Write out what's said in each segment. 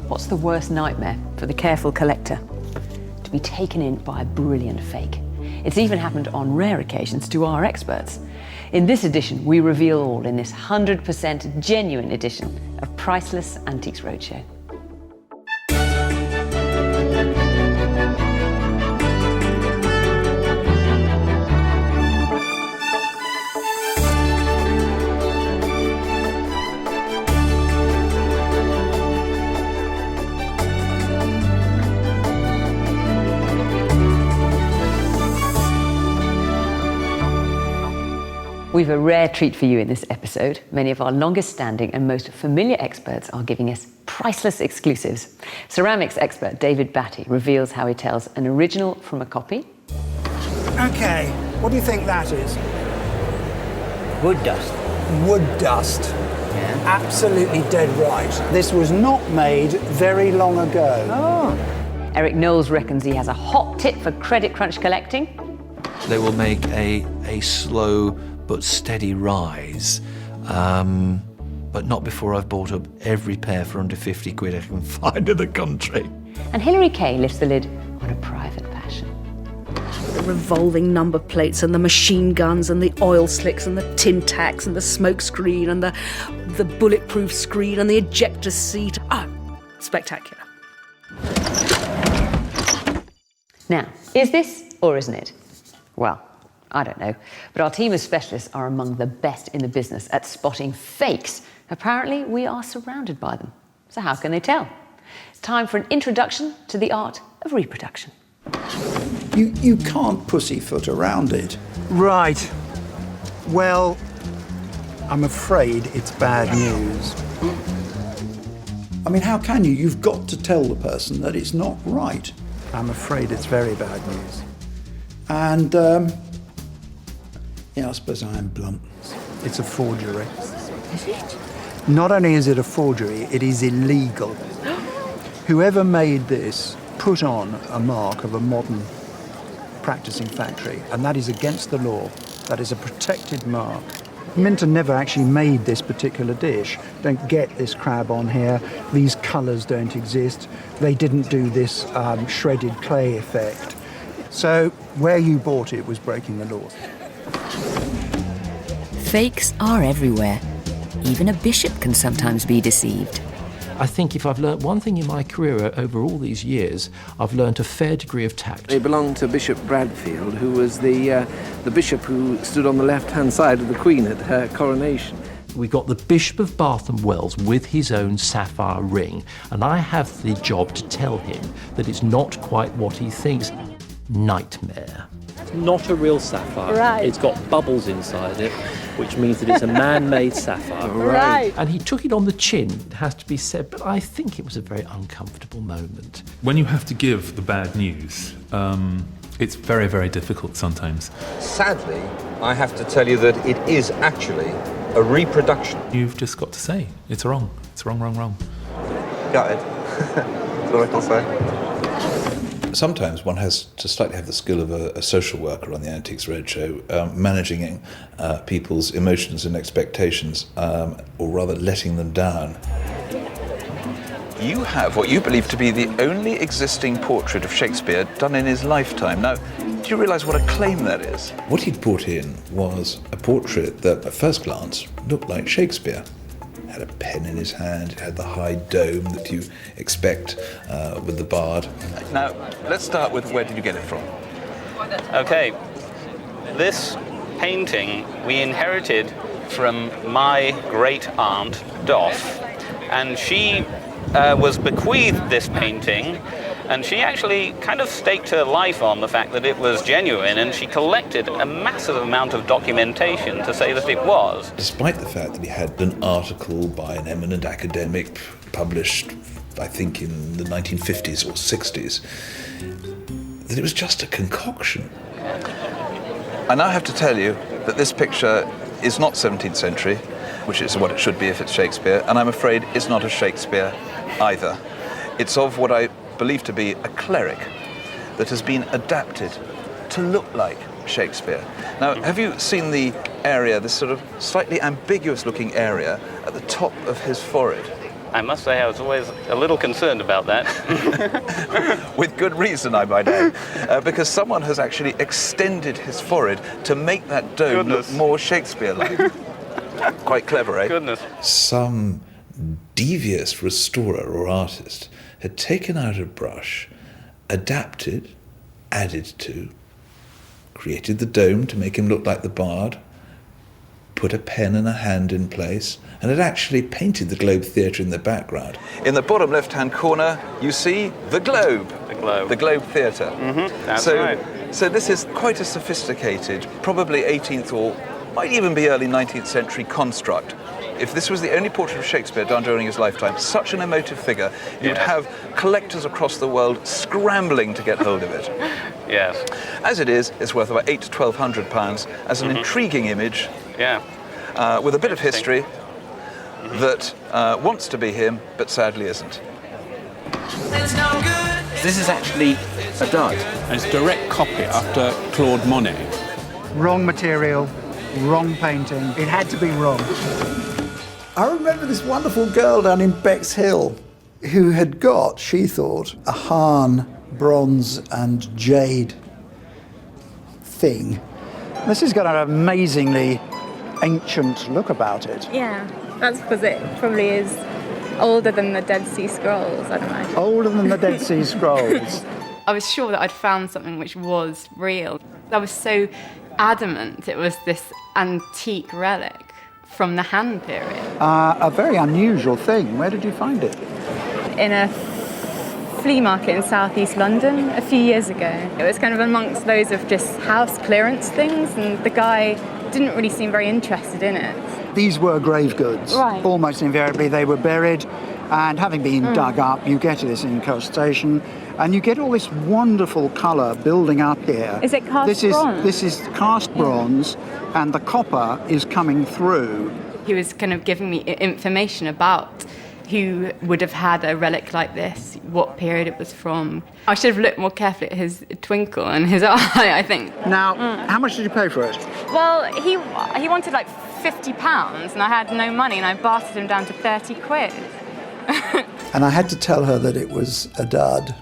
What's the worst nightmare for the careful collector? To be taken in by a brilliant fake. It's even happened on rare occasions to our experts. In this edition, we reveal all in this 100% genuine edition of Priceless Antiques Roadshow. We've a rare treat for you in this episode. Many of our longest standing and most familiar experts are giving us priceless exclusives. Ceramics expert David Batty reveals how he tells an original from a copy. Okay, what do you think that is? Wood dust. Wood dust. Yeah. Absolutely dead right. This was not made very long ago. Oh. Eric Knowles reckons he has a hot tip for credit crunch collecting. They will make a slow but steady rise, but not before I've bought up every pair for under 50 quid I can find in the country. And Hilary Kay lifts the lid on a private passion. The revolving number plates and the machine guns and the oil slicks and the tin tacks and the smoke screen and the bulletproof screen and the ejector seat. Oh, spectacular. Now, is this or isn't it? Well, I don't know, but our team of specialists are among the best in the business at spotting fakes. Apparently, we are surrounded by them. So how can they tell? It's time for an introduction to the art of reproduction. You can't pussyfoot around it. Right. Well, I'm afraid it's bad news. I mean, how can you? You've got to tell the person that it's not right. I'm afraid it's very bad news. And, yeah, I suppose I am blunt. It's a forgery. Is it? Not only is it a forgery, it is illegal. Whoever made this put on a mark of a modern practicing factory, and that is against the law. That is a protected mark. Minter never actually made this particular dish. Don't get this crab on here. These colours don't exist. They didn't do this shredded clay effect. So where you bought it was breaking the law. Fakes are everywhere. Even a bishop can sometimes be deceived. I think if I've learnt one thing in my career over all these years, I've learnt a fair degree of tact. They belonged to Bishop Bradfield, who was the bishop who stood on the left-hand side of the Queen at her coronation. We got the Bishop of Bath and Wells with his own sapphire ring, and I have the job to tell him that it's not quite what he thinks. Nightmare. It's not a real sapphire. Right. It's got bubbles inside it, which means that it's a man-made sapphire. Right. And he took it on the chin, it has to be said, but I think it was a very uncomfortable moment. When you have to give the bad news, it's very, very difficult sometimes. Sadly, I have to tell you that it is actually a reproduction. You've just got to say, it's wrong. It's wrong, wrong, wrong. Got it. That's all I can say. Sometimes one has to slightly have the skill of a social worker on the Antiques Roadshow, managing people's emotions and expectations, or rather letting them down. You have what you believe to be the only existing portrait of Shakespeare done in his lifetime. Now, do you realise what a claim that is? What he'd brought in was a portrait that, at first glance, looked like Shakespeare. Had a pen in his hand, it had the high dome that you expect with the bard. Now, let's start with where did you get it from? Okay, this painting we inherited from my great aunt, Doff, and she was bequeathed this painting, and she actually kind of staked her life on the fact that it was genuine, and she collected a massive amount of documentation to say that it was. Despite the fact that he had an article by an eminent academic published, I think, in the 1950s or 60s, that it was just a concoction. I now have to tell you that this picture is not 17th century, which is what it should be if it's Shakespeare, and I'm afraid it's not a Shakespeare either. It's of what I believed to be a cleric that has been adapted to look like Shakespeare. Now, have you seen the area, this sort of slightly ambiguous looking area at the top of his forehead? I must say I was always a little concerned about that. With good reason, I might add, because someone has actually extended his forehead to make that dome look more Shakespeare-like. Quite clever, eh? Goodness. Some devious restorer or artist had taken out a brush, adapted, added to, created the dome to make him look like the bard, put a pen and a hand in place, and had actually painted the Globe Theatre in the background. In the bottom left-hand corner, you see the Globe. The Globe. The Globe Theatre. That's right. So this is quite a sophisticated, probably 18th or might even be early 19th century construct. If this was the only portrait of Shakespeare done during his lifetime, such an emotive figure, you'd have collectors across the world scrambling to get hold of it. Yes. As it is, it's worth about £800 to £1,200 as an intriguing image. Yeah. With a bit of history that wants to be him, but sadly isn't. This is actually a dud. And it's direct copy after Claude Monet. Wrong material, wrong painting. It had to be wrong. I remember this wonderful girl down in Bexhill who had got, she thought, a Hahn bronze and jade thing. This has got an amazingly ancient look about it. Yeah, that's because it probably is older than the Dead Sea Scrolls, I'd imagine. Older than the Dead Sea Scrolls. I was sure that I'd found something which was real. I was so adamant it was this antique relic from the Han period. A very unusual thing. Where did you find it? In a flea market in southeast London a few years ago. It was kind of amongst loads of just house clearance things, and the guy didn't really seem very interested in it. These were grave goods. Right. Almost invariably they were buried, and having been dug up, you get this incrustation, and you get all this wonderful colour building up here. Is it cast bronze? This is cast bronze, and the copper is coming through. He was kind of giving me information about who would have had a relic like this, what period it was from. I should have looked more carefully at his twinkle and his eye, I think. Now, how much did you pay for it? Well, he wanted like £50, and I had no money, and I bartered him down to 30 quid. And I had to tell her that it was a dud.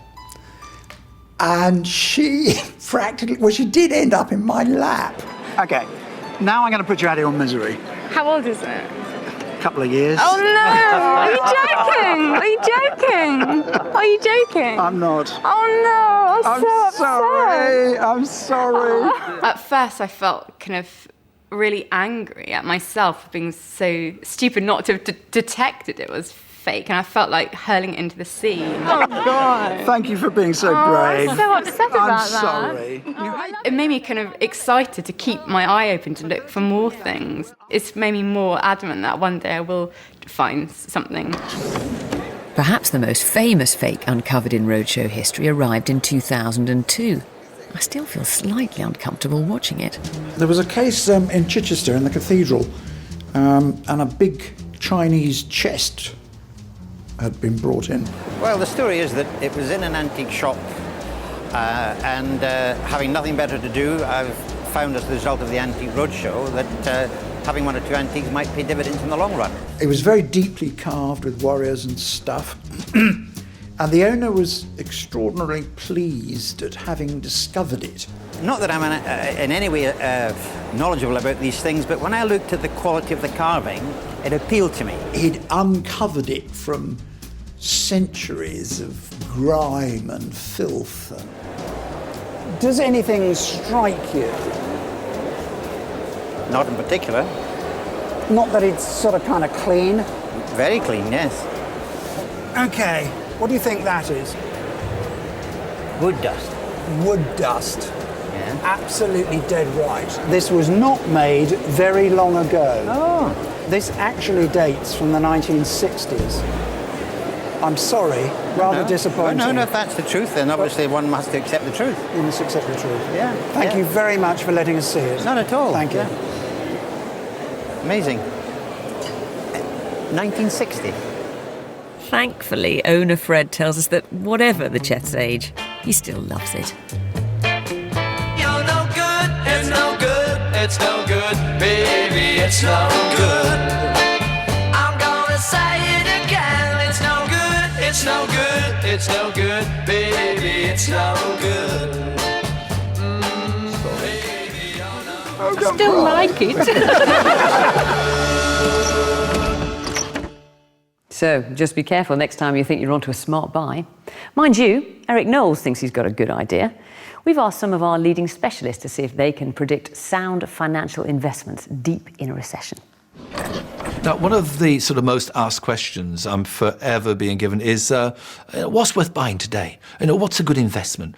And she practically, well, she did end up in my lap. Okay, now I'm going to put you out of your misery. How old is it? Couple of years. Oh no! Are you joking? Are you joking? Are you joking? I'm not. Oh no! I'm so upset. Sorry. I'm sorry. At first I felt kind of really angry at myself for being so stupid not to have detected it was fake, and I felt like hurling it into the sea. Oh God! Thank you for being so brave. I'm so upset about I'm that. sorry. It made me kind of excited to keep my eye open to look for more things. It's made me more adamant that one day I will find something. Perhaps the most famous fake uncovered in Roadshow history arrived in 2002. I still feel slightly uncomfortable watching it. There was a case in Chichester in the cathedral, and a big Chinese chest had been brought in. Well, the story is that it was in an antique shop, and having nothing better to do, I've found as a result of the Antique Roadshow that having one or two antiques might pay dividends in the long run. It was very deeply carved with warriors and stuff, and the owner was extraordinarily pleased at having discovered it. Not that I'm in any way knowledgeable about these things, but when I looked at the quality of the carving, it appealed to me. He'd uncovered it from centuries of grime and filth. Does anything strike you? Not in particular. Not that it's sort of kind of clean? Very clean, yes. Okay, what do you think that is? Wood dust. Wood dust. Yeah. Absolutely dead right. This was not made very long ago. Oh. This actually dates from the 1960s. I'm sorry, rather disappointing. No, if that's the truth, then obviously one must accept the truth. You must accept the truth. Yeah. Thank you very much for letting us see it. Not at all. Thank you. Amazing. 1960. Thankfully, owner Fred tells us that whatever the Chet's age, he still loves it. You're no good, it's no good, it's no good, baby, it's no good. I'm gonna say it again. It's no good, it's no good, baby, it's no good. I still like it. So just be careful next time you think you're onto a smart buy. Mind you, Eric Knowles thinks he's got a good idea. We've asked some of our leading specialists to see if they can predict sound financial investments deep in a recession. Now, one of the sort of most asked questions I'm forever being given is, what's worth buying today? What's a good investment?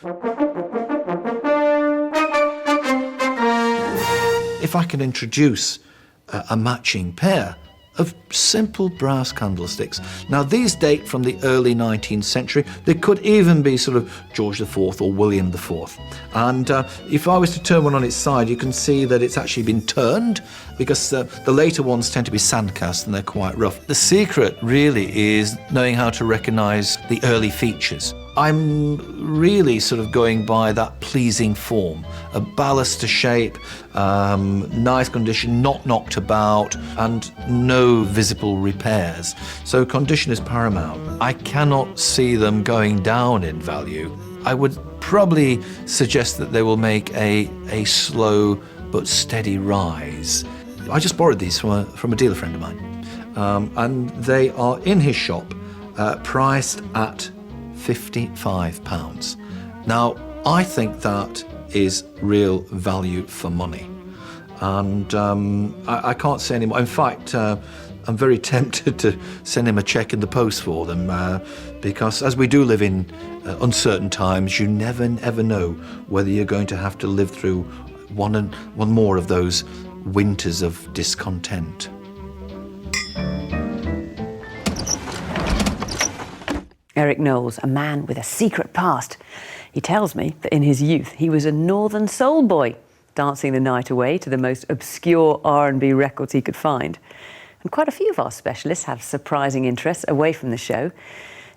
If I can introduce a matching pair of simple brass candlesticks. Now, these date from the early 19th century. They could even be sort of George IV or William IV. And if I was to turn one on its side, you can see that it's actually been turned, because the later ones tend to be sandcast and they're quite rough. The secret really is knowing how to recognise the early features. I'm really sort of going by that pleasing form, a baluster shape, nice condition, not knocked about, and no visible repairs. So condition is paramount. I cannot see them going down in value. I would probably suggest that they will make a slow but steady rise. I just borrowed these from a dealer friend of mine, and they are in his shop, priced at £55. Now, I think that is real value for money, and I can't say any more. In fact, I'm very tempted to send him a cheque in the post for them, because as we do live in uncertain times, you never ever know whether you're going to have to live through one more of those winters of discontent. Eric Knowles, a man with a secret past. He tells me that in his youth he was a northern soul boy, dancing the night away to the most obscure R&B records he could find. And quite a few of our specialists have surprising interests away from the show.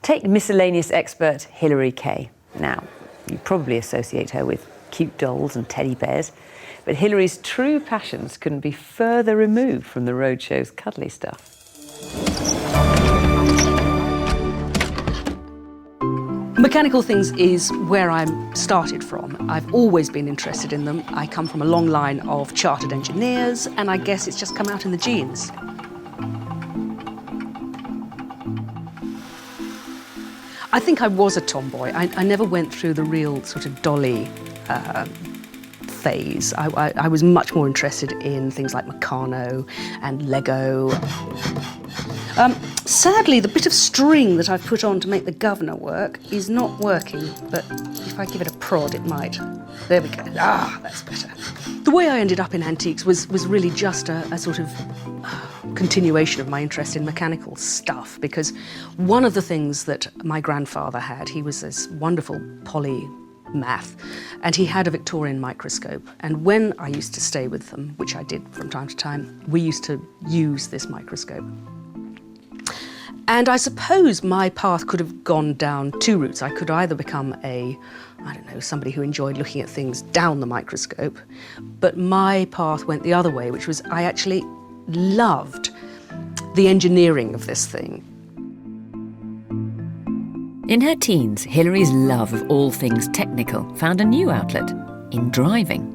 Take miscellaneous expert Hilary Kay. Now, you probably associate her with cute dolls and teddy bears, but Hilary's true passions couldn't be further removed from the Roadshow's cuddly stuff. Mechanical things is where I'm started from. I've always been interested in them. I come from a long line of chartered engineers, and I guess it's just come out in the genes. I think I was a tomboy. I never went through the real sort of dolly phase. I was much more interested in things like Meccano and Lego. Sadly, the bit of string that I've put on to make the governor work is not working, but if I give it a prod, it might. There we go. Ah, that's better. The way I ended up in antiques was really just a sort of continuation of my interest in mechanical stuff, because one of the things that my grandfather had, he was this wonderful polymath, and he had a Victorian microscope, and when I used to stay with them, which I did from time to time, we used to use this microscope. And I suppose my path could have gone down two routes. I could either become somebody who enjoyed looking at things down the microscope, but my path went the other way, which was I actually loved the engineering of this thing. In her teens, Hilary's love of all things technical found a new outlet in driving.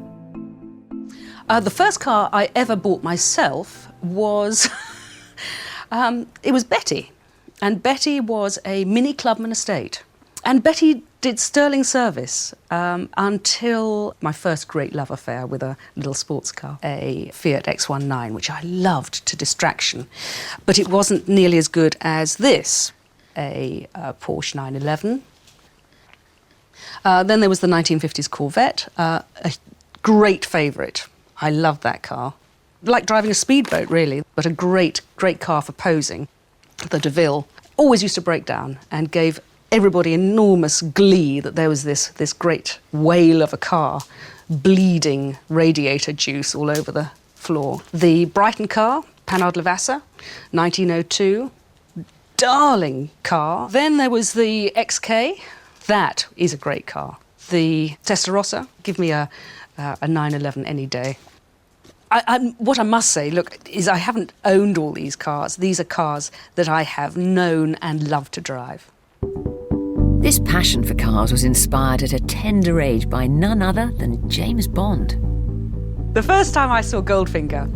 The first car I ever bought myself was, it was Betty. And Betty was a Mini Clubman estate. And Betty did sterling service until my first great love affair with a little sports car, a Fiat X19, which I loved to distraction. But it wasn't nearly as good as this, a Porsche 911. Then there was the 1950s Corvette, a great favourite. I loved that car. Like driving a speedboat, really, but a great, great car for posing. The DeVille always used to break down and gave everybody enormous glee that there was this great whale of a car bleeding radiator juice all over the floor. The Brighton car, Panhard Levasseur, 1902, darling car. Then there was the XK, that is a great car. The Testarossa, give me a 911 any day. What I must say, look, is I haven't owned all these cars. These are cars that I have known and loved to drive. This passion for cars was inspired at a tender age by none other than James Bond. The first time I saw Goldfinger,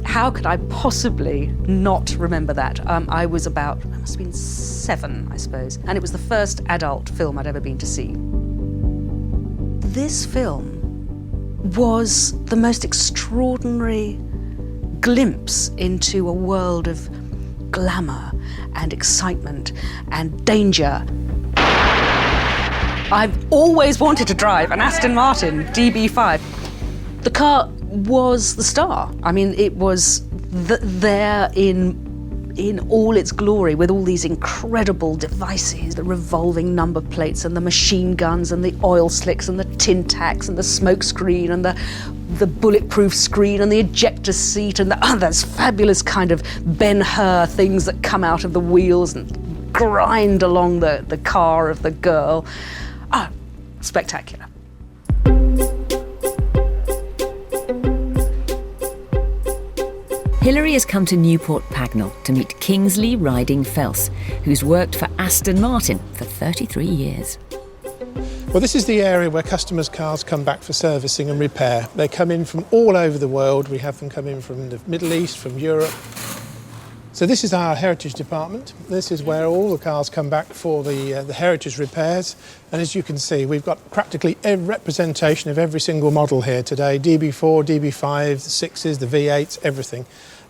how could I possibly not remember that? I must have been 7, I suppose, and it was the first adult film I'd ever been to see. This film was the most extraordinary glimpse into a world of glamour and excitement and danger. I've always wanted to drive an Aston Martin DB5. The car was the star. I mean, it was there in all its glory, with all these incredible devices, the revolving number plates and the machine guns and the oil slicks and the tin tacks and the smoke screen and the bulletproof screen and the ejector seat and those fabulous kind of Ben-Hur things that come out of the wheels and grind along the car of the girl. Spectacular. Hilary has come to Newport Pagnell to meet Kingsley Riding Fels, who's worked for Aston Martin for 33 years. Well, this is the area where customers' cars come back for servicing and repair. They come in from all over the world. We have them come in from the Middle East, from Europe. So this is our heritage department. This is where all the cars come back for the heritage repairs. And as you can see, we've got practically a representation of every single model here today. DB4, DB5, the 6s, the V8s, everything.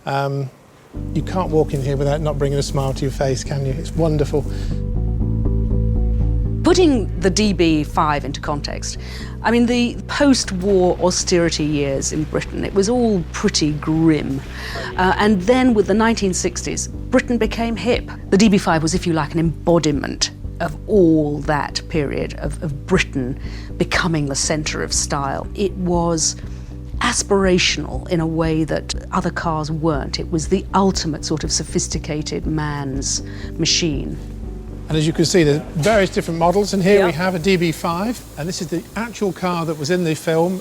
You can't walk in here without not bringing a smile to your face, can you? It's wonderful. Putting the DB5 into context, I mean, the post-war austerity years in Britain, it was all pretty grim. And then with the 1960s, Britain became hip. The DB5 was, if you like, an embodiment of all that period of Britain becoming the centre of style. It was aspirational in a way that other cars weren't. It was the ultimate sort of sophisticated man's machine. And as you can see, there's various different models, and here we have a DB5, and this is the actual car that was in the film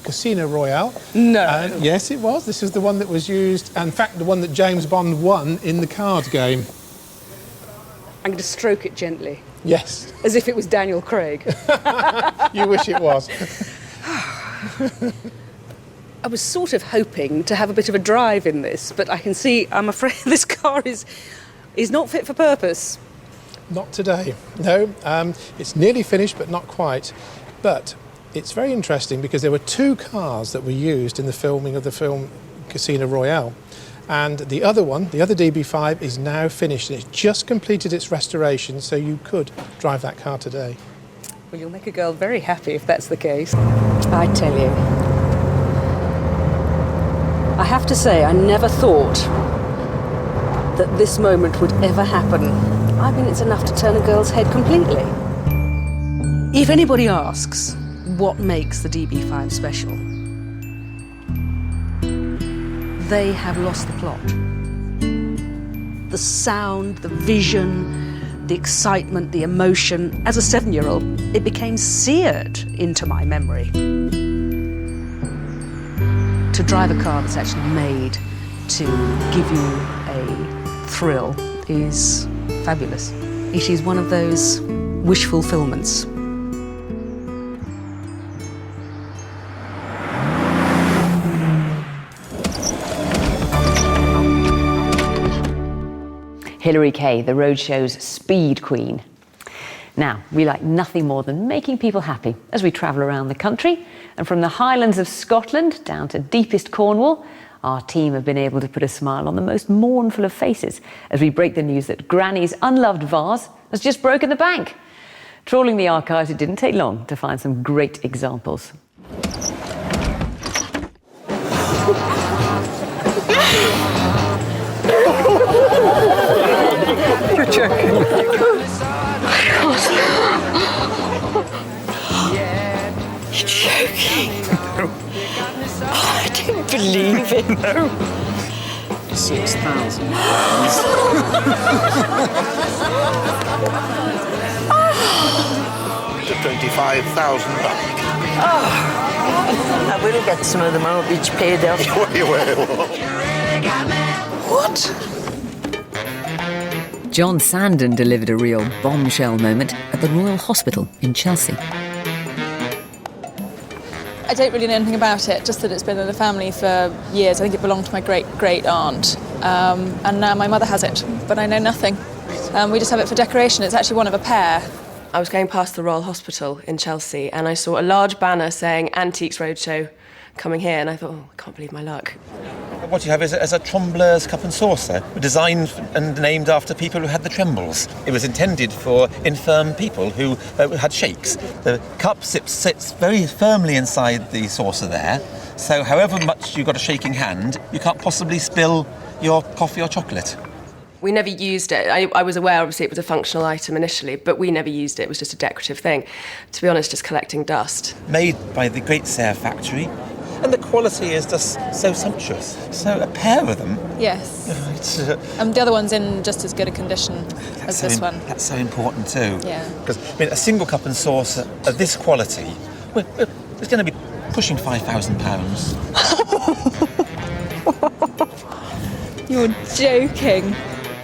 Casino Royale. No. Yes, it was. This is the one that was used, and in fact, the one that James Bond won in the card game. I'm going to stroke it gently. Yes. As if it was Daniel Craig. You wish it was. I was sort of hoping to have a bit of a drive in this, but I can see, I'm afraid this car is not fit for purpose. Not today, no. It's nearly finished, but not quite. But it's very interesting because there were 2 cars that were used in the filming of the film Casino Royale. And the other one, the other DB5, is now finished, and it's just completed its restoration, so you could drive that car today. Well, you'll make a girl very happy if that's the case. I tell you, I have to say, I never thought that this moment would ever happen. I mean, it's enough to turn a girl's head completely. If anybody asks what makes the DB5 special, they have lost the plot. The sound, the vision, the excitement, the emotion. As a 7-year-old, it became seared into my memory. To drive a car that's actually made to give you a thrill is fabulous. It is one of those wish fulfillments. Hilary Kay, the Roadshow's speed queen. Now, we like nothing more than making people happy as we travel around the country. And from the Highlands of Scotland down to deepest Cornwall, our team have been able to put a smile on the most mournful of faces as we break the news that Granny's unloved vase has just broken the bank. Trawling the archives, it didn't take long to find some great examples. You're joking. You're joking. I don't believe it. No. 6,000. The 25,000 back. Oh, I will get some of the mortgage paid off. You will. What? John Sandon delivered a real bombshell moment at the Royal Hospital in Chelsea. I don't really know anything about it, just that it's been in the family for years. I think it belonged to my great-great-aunt, and now my mother has it, but I know nothing. We just have it for decoration. It's actually one of a pair. I was going past the Royal Hospital in Chelsea and I saw a large banner saying Antiques Roadshow coming here, and I thought, oh, I can't believe my luck. What you have is a Trembleur's cup and saucer, designed and named after people who had the trembles. It was intended for infirm people who had shakes. The cup sits very firmly inside the saucer there, so however much you've got a shaking hand, you can't possibly spill your coffee or chocolate. We never used it. I was aware, obviously, it was a functional item initially, but we never used it. It was just a decorative thing. To be honest, just collecting dust. Made by the Great Sayre factory, and the quality is just so sumptuous. So a pair of them. Yes. It's, The other one's in just as good a condition as this one. That's so important too. Yeah. Because a single cup and saucer of this quality, it's going to be pushing £5,000. You're joking.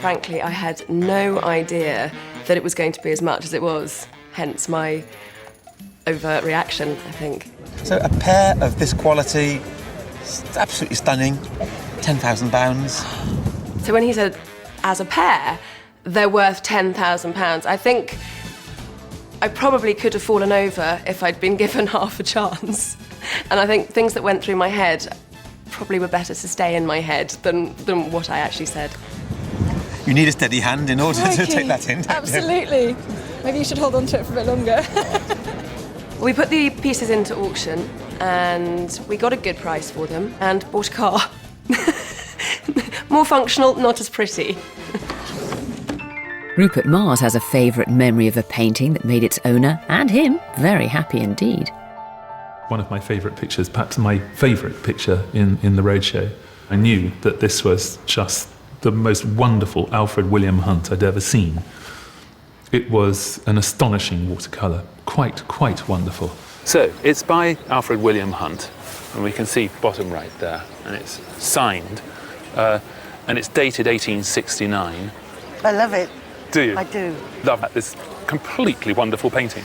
Frankly, I had no idea that it was going to be as much as it was, hence my overt reaction, I think. So a pair of this quality, it's absolutely stunning, £10,000. So when he said, as a pair, they're worth £10,000, I think I probably could have fallen over if I'd been given half a chance. And I think things that went through my head probably were better to stay in my head than what I actually said. You need a steady hand in order to take that in. Absolutely. Maybe you should hold on to it for a bit longer. We put the pieces into auction and we got a good price for them and bought a car. More functional, not as pretty. Rupert Mars has a favourite memory of a painting that made its owner and him very happy indeed. One of my favourite pictures, perhaps my favourite picture in the Roadshow. I knew that this was just the most wonderful Alfred William Hunt I'd ever seen. It was an astonishing watercolour, quite wonderful. So, it's by Alfred William Hunt, and we can see bottom right there, and it's signed, and it's dated 1869. I love it. Do you? I do. Love that. This completely wonderful painting.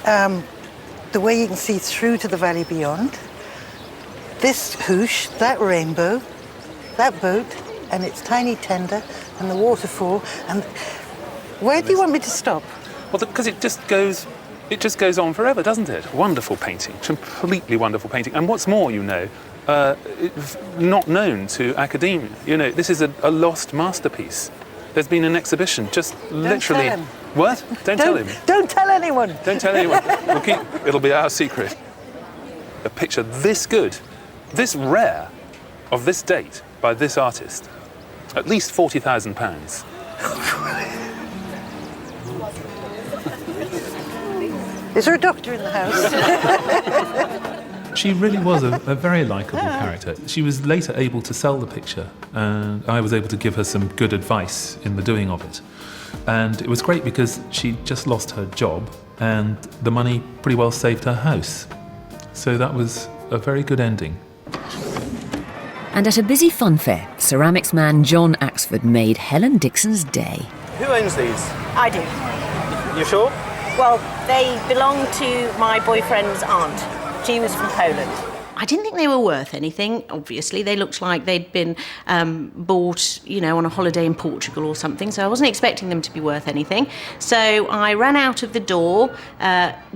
The way you can see through to the valley beyond, this hoosh, that rainbow, that boat, and its tiny tender, and the waterfall, and where do you want me to stop? Well, because it just goes on forever, doesn't it? Wonderful painting, completely wonderful painting. And what's more, it's not known to academia. This is a lost masterpiece. There's been an exhibition, just literally. Tell him. What? Don't tell him. Don't tell anyone. Don't tell anyone. It'll be our secret. A picture this good, this rare, of this date by this artist, at least £40,000. Is there a doctor in the house? She really was a very likeable character. She was later able to sell the picture, and I was able to give her some good advice in the doing of it. And it was great because she just lost her job, and the money pretty well saved her house. So that was a very good ending. And at a busy fun fair, ceramics man John Axford made Helen Dixon's day. Who owns these? I do. You sure? Well, they belong to my boyfriend's aunt. She was from Poland. I didn't think they were worth anything, obviously. They looked like they'd been bought, on a holiday in Portugal or something, so I wasn't expecting them to be worth anything. So I ran out of the door,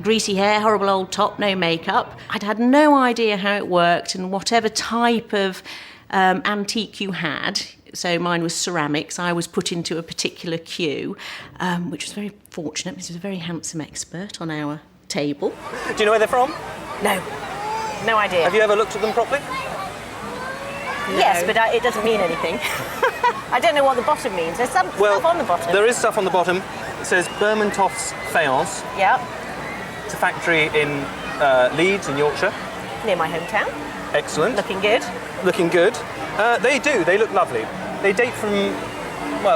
greasy hair, horrible old top, no makeup. I'd had no idea how it worked and whatever type of antique you had. So mine was ceramics. I was put into a particular queue, which was very fortunate because he was a very handsome expert on our table. Do you know where they're from? No. No idea. Have you ever looked at them properly? Yes, but it doesn't mean anything. I don't know what the bottom means. There's some stuff on the bottom. There is stuff on the bottom. It says Bermontoft's Faience. Yeah. It's a factory in Leeds in Yorkshire. Near my hometown. Excellent. Looking good. Looking good. They do. They look lovely. They date from,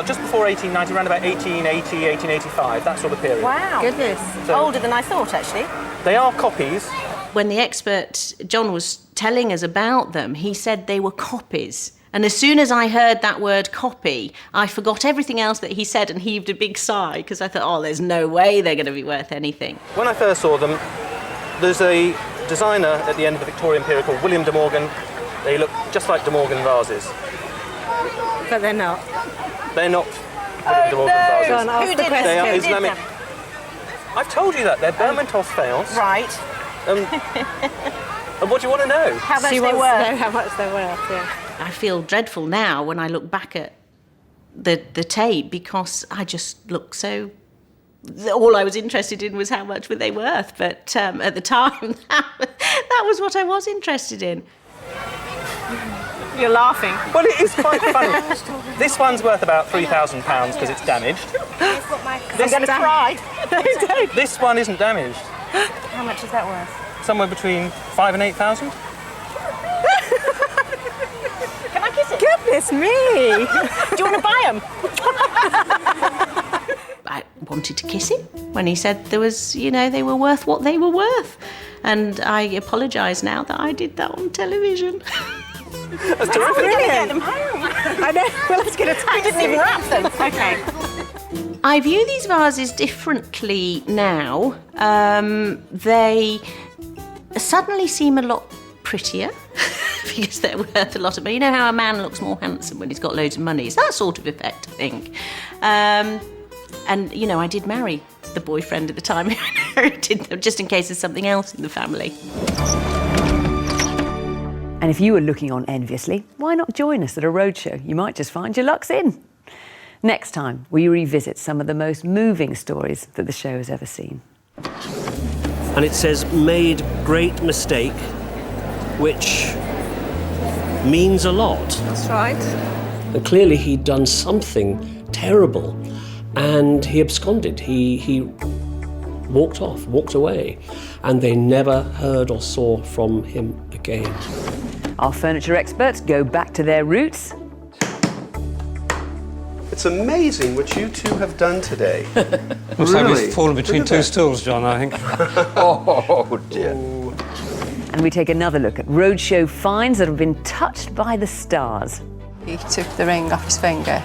just before 1890, around about 1880, 1885, that sort of period. Wow. Goodness. So, older than I thought, actually. They are copies. When the expert, John, was telling us about them, he said they were copies. And as soon as I heard that word copy, I forgot everything else that he said and heaved a big sigh because I thought, oh, there's no way they're going to be worth anything. When I first saw them, there's a designer at the end of the Victorian period called William de Morgan. They look just like de Morgan vases. But they're not. They're not William de Morgan vases. Go on, ask the question. They are Who did Islamic. them? I've told you that. They're Bermontos faience. Right. And what do you want to know? How much She they're wants worth. to know how much they're worth, yeah. I feel dreadful now when I look back at the tape because I just look so... All I was interested in was how much were they worth, but at the time, that was what I was interested in. You're laughing. Well, it is quite funny. This one's worth about £3,000 because it's damaged. I'm going to cry. This one isn't damaged. How much is that worth? Somewhere between 5,000 and 8,000. Can I kiss it? Goodness me! Do you want to buy them? I wanted to kiss him when he said there was, they were worth what they were worth. And I apologise now that I did that on television. That's terrific. How are we going to get them home? I know. Well, let's get a taxi. I didn't even wrap them. Okay. I view these vases differently now. They suddenly seem a lot prettier because they're worth a lot of money. You know how a man looks more handsome when he's got loads of money? It's that sort of effect, I think. And, I did marry the boyfriend at the time who inherited them, just in case there's something else in the family. And if you were looking on enviously, why not join us at a roadshow? You might just find your luck's in. Next time, we revisit some of the most moving stories that the show has ever seen. And it says, made great mistake, which means a lot. That's right. And clearly he'd done something terrible, and he absconded. He walked off, walked away, and they never heard or saw from him again. Our furniture experts go back to their roots. It's amazing what you two have done today. Looks like we've fallen between two stools, John, I think. Oh, dear. And we take another look at roadshow finds that have been touched by the stars. He took the ring off his finger.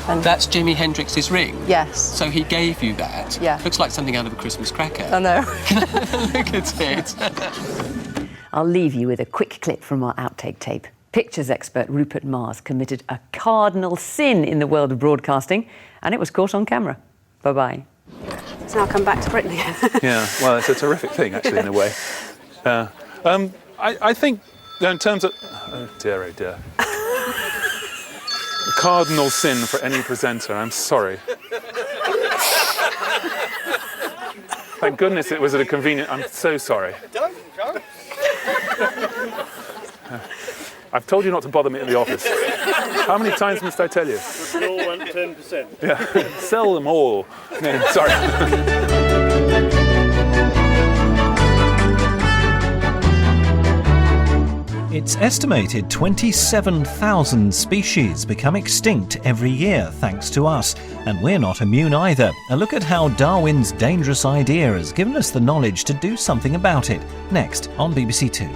And that's Jimi Hendrix's ring? Yes. So he gave you that? Yeah. Looks like something out of a Christmas cracker. I know. Look at it. I'll leave you with a quick clip from our outtake tape. Pictures expert Rupert Mars committed a cardinal sin in the world of broadcasting, and it was caught on camera. Bye-bye. It's now come back to Britain again. Yeah, well, it's a terrific thing, actually, in a way. I think, in terms of... Oh, dear. A cardinal sin for any presenter, I'm sorry. Thank goodness it was at a convenient... I'm so sorry. Don't. I've told you not to bother me at the office. How many times must I tell you? We all want 10%. Yeah, sell them all. No, sorry. It's estimated 27,000 species become extinct every year thanks to us, and we're not immune either. A look at how Darwin's dangerous idea has given us the knowledge to do something about it, next on BBC Two.